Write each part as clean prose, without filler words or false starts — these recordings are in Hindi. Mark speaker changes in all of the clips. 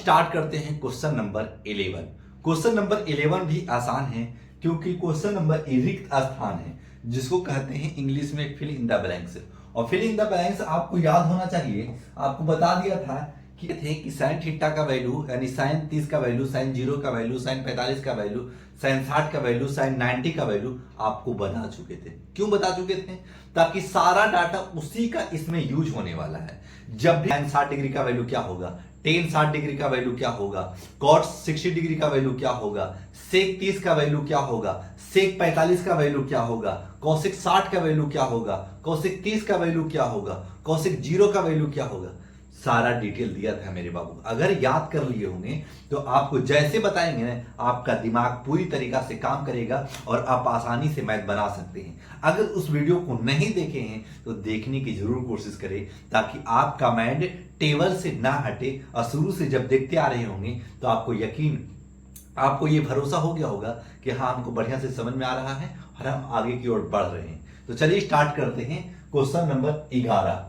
Speaker 1: स्टार्ट करते हैं क्वेश्चन नंबर 11। क्वेश्चन नंबर 11 भी आसान है क्योंकि क्वेश्चन नंबर रिक्त स्थान है जिसको कहते हैं इंग्लिश में फिल इन द ब्लैंक्स। और फिल इन द ब्लैंक्स आपको याद होना चाहिए। आपको बता दिया था कि साइन थीटा का वैल्यू यानी साइन 30 का वैल्यू, साइन 0 का वैल्यू, साइन 45 का वैल्यू, साइन 60 का वैल्यू, साइन 90 का वैल्यू आपको बता चुके थे। क्यों बता चुके थे? ताकि सारा डाटा उसी का इसमें यूज होने वाला है। जब भी साइन 60 डिग्री का वैल्यू क्या होगा, टेन 60 डिग्री का वैल्यू क्या होगा, कॉट 60 डिग्री का वैल्यू क्या होगा, सेक 30 का वैल्यू क्या होगा, सेक 45 का वैल्यू क्या होगा, कौशिक 60 का वैल्यू क्या होगा, कौशिक 30 का वैल्यू क्या होगा, कौशिक 0 का वैल्यू क्या होगा, सारा डिटेल दिया था मेरे बाबू। अगर याद कर लिए होंगे तो आपको जैसे बताएंगे ना, आपका दिमाग पूरी तरीका से काम करेगा और आप आसानी से मैथ बना सकते हैं। अगर उस वीडियो को नहीं देखे हैं तो देखने की जरूर कोशिश करें ताकि आपका माइंड टेबल से ना हटे। और शुरू से जब देखते आ रहे होंगे तो आपको ये भरोसा हो गया होगा कि हाँ, हमको बढ़िया से समझ में आ रहा है और हम आगे की ओर बढ़ रहे हैं। तो चलिए स्टार्ट करते हैं। क्वेश्चन नंबर 11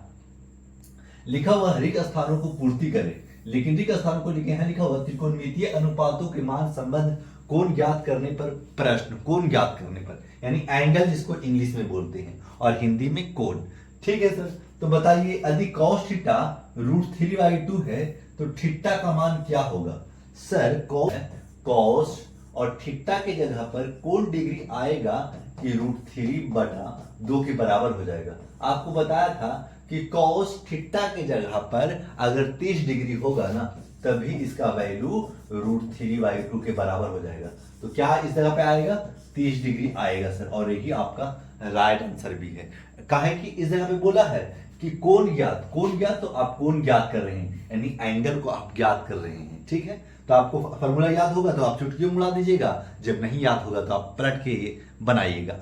Speaker 1: लिखा हुआ रिक्त स्थानों को पूर्ति करें। लेकिन रिक्त स्थानों को लिखे हैं, लिखा हुआ त्रिकोणमितीय अनुपातों के मान संबंध कोण ज्ञात करने पर प्रश्न। कोण ज्ञात करने पर यानी एंगल जिसको इंग्लिश में बोलते हैं और हिंदी में कोण। ठीक है सर, तो बताइए यदि cos थीटा √3/2 है तो थीटा का मान क्या होगा? सर cos और थीटा के जगह पर कोण डिग्री आएगा कि √3/2 के बराबर हो जाएगा। आपको बताया था कि cos थीटा के जगह पर अगर 30 डिग्री होगा ना तभी इसका वैल्यू √3/2 के बराबर हो जाएगा। तो क्या इस जगह पे आएगा? 30 डिग्री आएगा सर, और यही आपका राइट आंसर भी है। काहे कि इस जगह पे बोला है कि कोण ज्ञात तो आप कोण ज्ञात कर रहे हैं यानी एंगल को आप ज्ञात कर रहे हैं। ठीक है, तो आपको फॉर्मूला याद होगा तो आप चुटकी में उड़ा दीजिएगा, जब नहीं याद होगा तो आप पलट के बनाइएगा।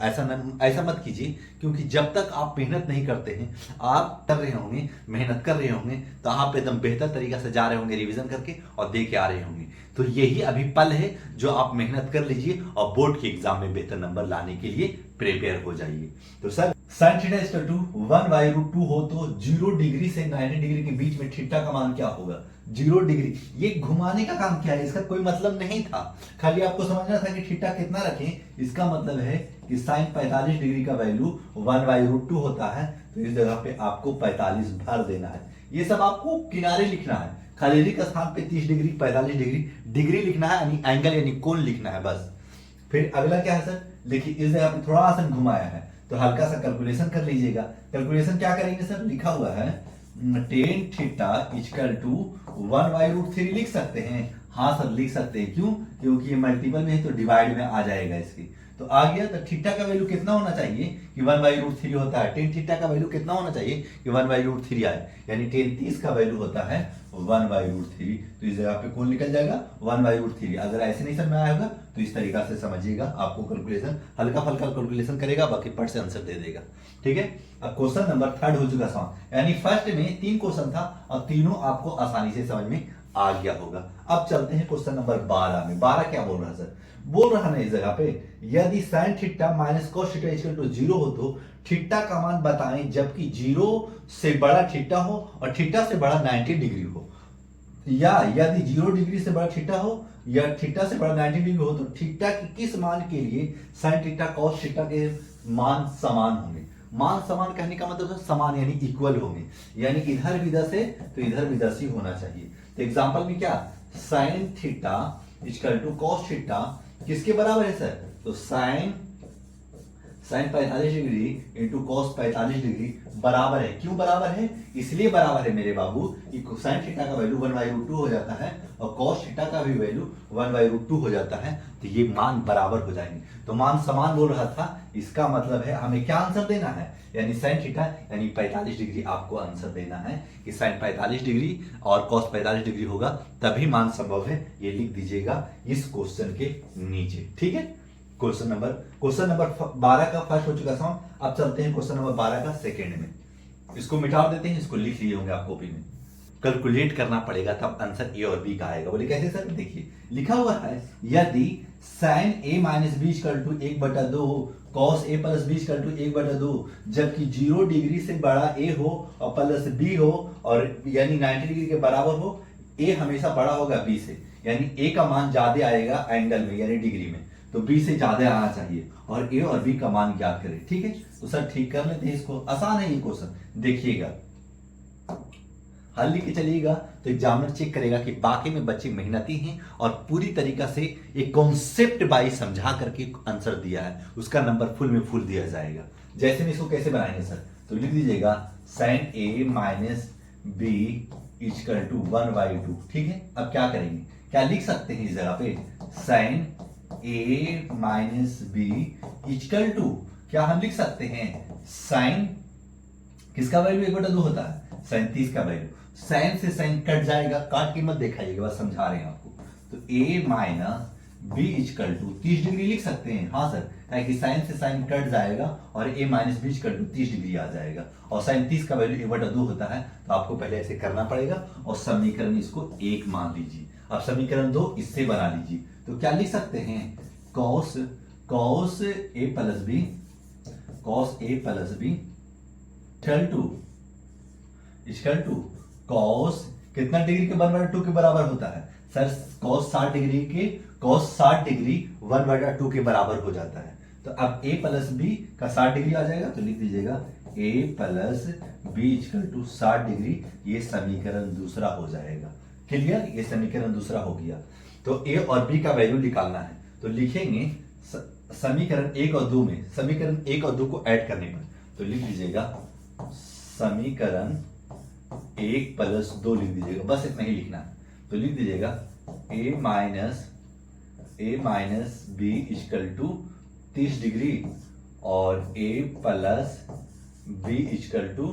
Speaker 1: ऐसा मत कीजिए क्योंकि जब तक आप मेहनत नहीं करते हैं, आप मेहनत कर रहे होंगे तो आप एकदम बेहतर तरीका से जा रहे होंगे रिवीजन करके और दे के आ रहे होंगे। तो यही अभी पल है जो आप मेहनत कर लीजिए और बोर्ड के एग्जाम में बेहतर नंबर लाने के लिए प्रिपेयर हो जाइए। तो sir sin theta equal to 1/√2 हो तो 0 डिग्री से 90 डिग्री के बीच में थीटा का मान क्या होगा? 0 डिग्री। ये घुमाने का काम क्या है? इसका कोई मतलब नहीं था, खाली आपको समझना था कि थीटा कितना रखें। इसका मतलब है कि sin 45 डिग्री का वैल्यू 1/√2 होता है, तो इस जगह पे आपको 45 भर देना है। ये सब आपको किनारे लिखना है, खाली रिक्त स्थान पे 30 डिग्री 45 डिग्री लिखना है यानी एंगल यानी कोण लिखना है बस। फिर अगला क्या है सर? देखिए इस जगह पे थोड़ा सा घुमाया है तो हल्का सा कैलकुलेशन कर लीजिएगा। कैलकुलेशन क्या करेंगे सर? लिखा हुआ है tan थीटा इक्वल टू 1/√3 लिख सकते हैं। हाँ सर लिख सकते हैं। क्यों? क्योंकि ये मल्टीपल में है तो डिवाइड में आ जाएगा इसकी। तो आ गया। तो थीटा का वैल्यू कितना होना चाहिए कि 1/√3 होता है। tan थीटा का वैल्यू कितना होना चाहिए कि 1/√3 आए, यानी tan 30 का वैल्यू होता है 1/√3। तो इस जगह पे कौन निकल जाएगा? 1/√3। अगर ऐसे नहीं समझ में आया होगा तो इस तरीका से समझिएगा। आपको कैलकुलेशन हल्का फल्का कैलकुलेशन करेगा, बाकी पट से आंसर दे देगा। ठीक है, अब क्वेश्चन नंबर 3 हो चुका सॉन्ग, यानी फर्स्ट में 3 क्वेश्चन था और तीनों आपको आसानी से समझ में आ गया होगा। अब चलते हैं क्वेश्चन नंबर 12 में। 12 क्या बोल रहा है सर? बोल रहा है इस जगह पे यदि sin theta minus cos theta equal to 0 हो तो थीटा का मान बताएं जबकि 0 से बड़ा थीटा हो और थीटा से बड़ा 90 डिग्री हो, या यदि 0 डिग्री से बड़ा थीटा हो या थीटा से बड़ा 90 डिग्री हो तो थीटा के किस मान के लिए sin थीटा cos थीटा के मान समान होंगे। मान समान कहने का मतलब है समान यानी इक्वल होंगे, यानी इधर भी 10 है तो इधर भी 10 ही होना चाहिए। तो एग्जांपल में क्या sin theta equal to cos theta किसके बराबर है सर? तो sin 45 degree into cos 45 degree बराबर है। क्यों बराबर है? इसलिए बराबर है मेरे बाबू कि sin थीटा का वैल्यू 1/√2 हो जाता है और cos थीटा का भी वैल्यू 1/√2 हो जाता है, तो ये मान बराबर हो जाएंगे। तो मान समान बोल रहा था, इसका मतलब है हमें क्या आंसर देना है, यानी sin थीटा यानी 45 डिग्री आपको आंसर देना है कि sin 45 डिग्री और cos 45 डिग्री होगा तभी मान संभव है। ये लिख दीजिएगा इस क्वेश्चन के नीचे। ठीक है, क्वेश्चन नंबर 12 का फर्स्ट हो चुका सॉन्ग। अब चलते हैं क्वेश्चन नंबर 12 का सेकंड में। इसको मिटा देते हैं, इसको लिख लिए होंगे आप कॉपी में। कैलकुलेट करना पड़ेगा तब आंसर ए और बी का आएगा। बोले कैसे सर? देखिए लिखा हुआ है यदि sin a minus B equal to 1/2 cos a plus b equal to 1/2 जबकि 0 डिग्री से बड़ा a हो और प्लस b हो और यानी 90 डिग्री के बराबर हो, ए हमेशा बड़ा होगा बी से, यानी ए का मान ज्यादा आएगा एंगल में यानी डिग्री में, तो बी से ज्यादा आना चाहिए और ए और बी का मान ज्ञात करें। ठीक है, तो सर ठीक कर लेते हैं इसको, आसान है ये क्वेश्चन। देखिएगा हल लिख के चलिएगा तो एग्जामिनर चेक करेगा कि वाकई में बच्चे मेहनती हैं और पूरी तरीका से एक कॉन्सेप्ट वाइज समझा करके आंसर दिया है, उसका नंबर फुल में फुल दिया जाएगा। जैसे में इसको कैसे बनाएंगे सर, तो लिख दीजिएगा sin a minus B equal to 1/2। ठीक है, अब क्या करेंगे, क्या लिख सकते हैं इस जगह पे, sin a minus B equal to, क्या हम लिख सकते हैं sin किसका वैल्यू 1/2 होता है, sin 30 का वैल्यू, sin से sin कट जाएगा, काट की मत दिखाइएगा, बस समझा रहे हैं आपको। तो a minus B equal to 30 degree लिख सकते हैं, हाँ सर, कि sin से sin कट जाएगा और a minus B equal to 30 degree आ जाएगा, और sin 30 का वैल्यू 1/2 होता है, तो आपको पहले ऐसे करना पड़ेगा और समीकरण इसको 1 मान लीजिए। अब समीकरण 2 इससे बना लीजिए, तो क्या लिख सकते हैं, cos a plus b, cos a plus b equal to cos कितना डिग्री के 1/2 के बराबर होता है सर, cos 60 डिग्री के cos 60 डिग्री 1/2 के बराबर हो जाता है। तो अब a प्लस बी का 60 डिग्री आ जाएगा, तो लिख दीजिएगा a plus b equal to 60 degree, ये समीकरण दूसरा हो जाएगा। क्लियर, ये समीकरण दूसरा हो गया। तो a और b का वैल्यू निकालना है, तो लिखेंगे समीकरण 1 और 2 में, समीकरण 1 और 2 को ऐड करने पर, तो लिख दीजिएगा समीकरण 1 प्लस 2 लिख दीजिएगा, बस इतना ही लिखना है। तो लिख दीजिएगा a minus B equal to 30 degree और a plus b equal to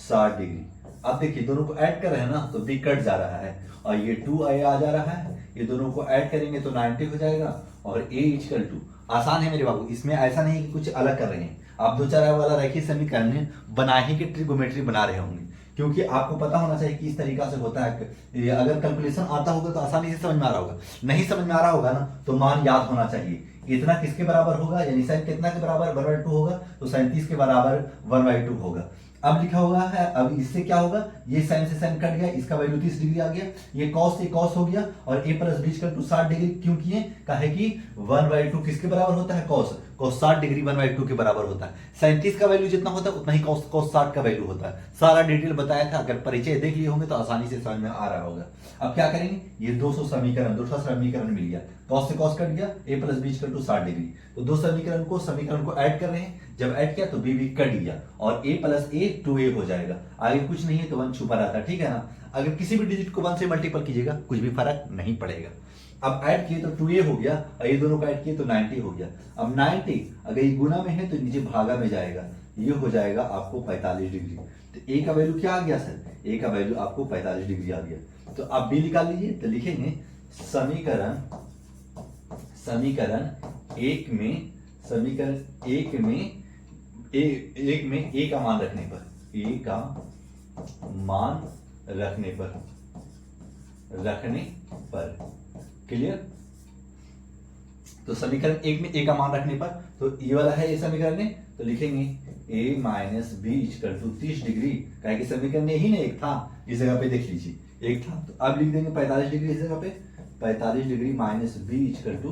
Speaker 1: 60 degree. अब देखिए दोनों को ऐड कर रहे हैं ना, तो b कट जा रहा है और ये 2a आ जा रहा है, ये दोनों को ऐड करेंगे तो 90 हो जाएगा, और a इक्वल टू, आसान है मेरे बाबू, इसमें ऐसा नहीं कि कुछ अलग कर रहे हैं, आप 2 4 वाला रैखिक समीकरण बना ही के ट्रिगोमेट्री बना रहे होंगे, क्योंकि आपको पता होना चाहिए कि इस तरीका से होता है। अगर कैलकुलेशन आता होगा तो आसानी से समझ में आ रहा होगा, नहीं समझ में आ रहा होगा ना तो मान याद होना चाहिए। इतना किसके बराबर होगा, यानी साइन कितना के बराबर 1/2 होगा, तो 37 के बराबर 1/2 होगा। अब लिखा हुआ है, अब इससे क्या होगा, ये साइन से साइन कट गया, इसका वैल्यू 30 डिग्री आ गया, ये कॉस से कॉस हो गया, और a plus b equal to 60 degree क्यों किए, कहे कि 1/2 किसके बराबर होता है, कॉस 60 डिग्री 1/2 के बराबर होता है। 37 का वैल्यू जितना होता है उतना ही कॉस 60 का वैल्यू होता है। सारा डिटेल बताया था, अगर परिचय देख लिए होंगे तो आसानी से समझ में आ रहा होगा। अब क्या करेंगे, ये 200 समीकरण, दूसरा समीकरण मिल गया, कॉस से कॉस कट गया, a plus b equal to 60 degree, तो दो समीकरण को ऐड कर रहे हैं, जब ऐड किया तो b भी कट गया, और a प्लस a 2a हो जाएगा, आगे कुछ नहीं है तो 1 छुपा रहता है, ठीक है ना। अगर किसी भी डिजिट को 1 से मल्टीपल कीजिएगा कुछ भी फर्क नहीं पड़ेगा। अब ऐड किए तो 2a हो गया, और ये दोनों को ऐड किए तो 90 हो गया। अब 90 अगर ये गुना में है तो नीचे भागा में जाएगा, ये हो जाएगा आपको 45 डिग्री। तो a का वैल्यू क्या आ गया सर, a का वैल्यू आपको 45 डिग्री आ गया। तो आप b निकाल लीजिए, तो लिखेंगे समीकरण एक में a का मान रखने पर क्लियर। तो समीकरण 1 में a का मान रखने पर, तो ये वाला है ये समीकरण है, तो लिखेंगे a minus B equal to 30 degree, कहे कि समीकरण ही नहीं एक था, इस जगह पे देख लीजिए एक था, तो अब लिख देंगे 45 डिग्री इस जगह पे, 45 degree minus B equal to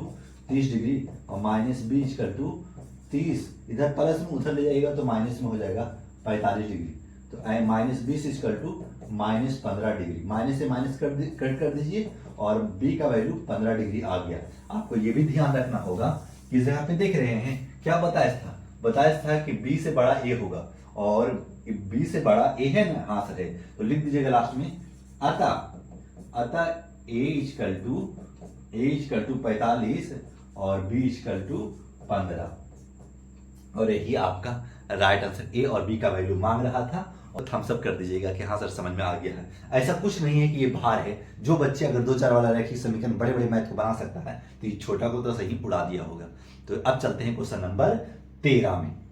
Speaker 1: 30 degree, और माइनस बी इक्वल टू 30, इधर प्लस में उधर ले जाएगा तो माइनस में हो जाएगा 45 डिग्री, तो minus 20 equal to minus 15 degree, minus से माइनस कट कर दीजिए, और b का वैल्यू 15 डिग्री आ गया। आपको ये भी ध्यान रखना होगा कि इस जगह पे देख रहे हैं क्या बताया था कि b से बड़ा a होगा, और b से बड़ा a है ना, हाँ सर है, तो लिख दीजिएगा लास्ट में अतः a इक्वल टू 45 और b इक्वल टू 15, और यही आपका राइट आंसर। a और b का वैल्यू मांग रहा था, और थम्स अप कर दीजिएगा कि हाँ सर समझ में आ गया है। ऐसा कुछ नहीं है कि ये भार है, जो बच्चे अगर 2 4 वाला रैखिक समीकरण बड़े बड़े मैथ को बना सकता है, तो ये छोटा को तो सही उड़ा दिया होगा। तो अब चलते हैं क्वेश्चन नंबर 13 में।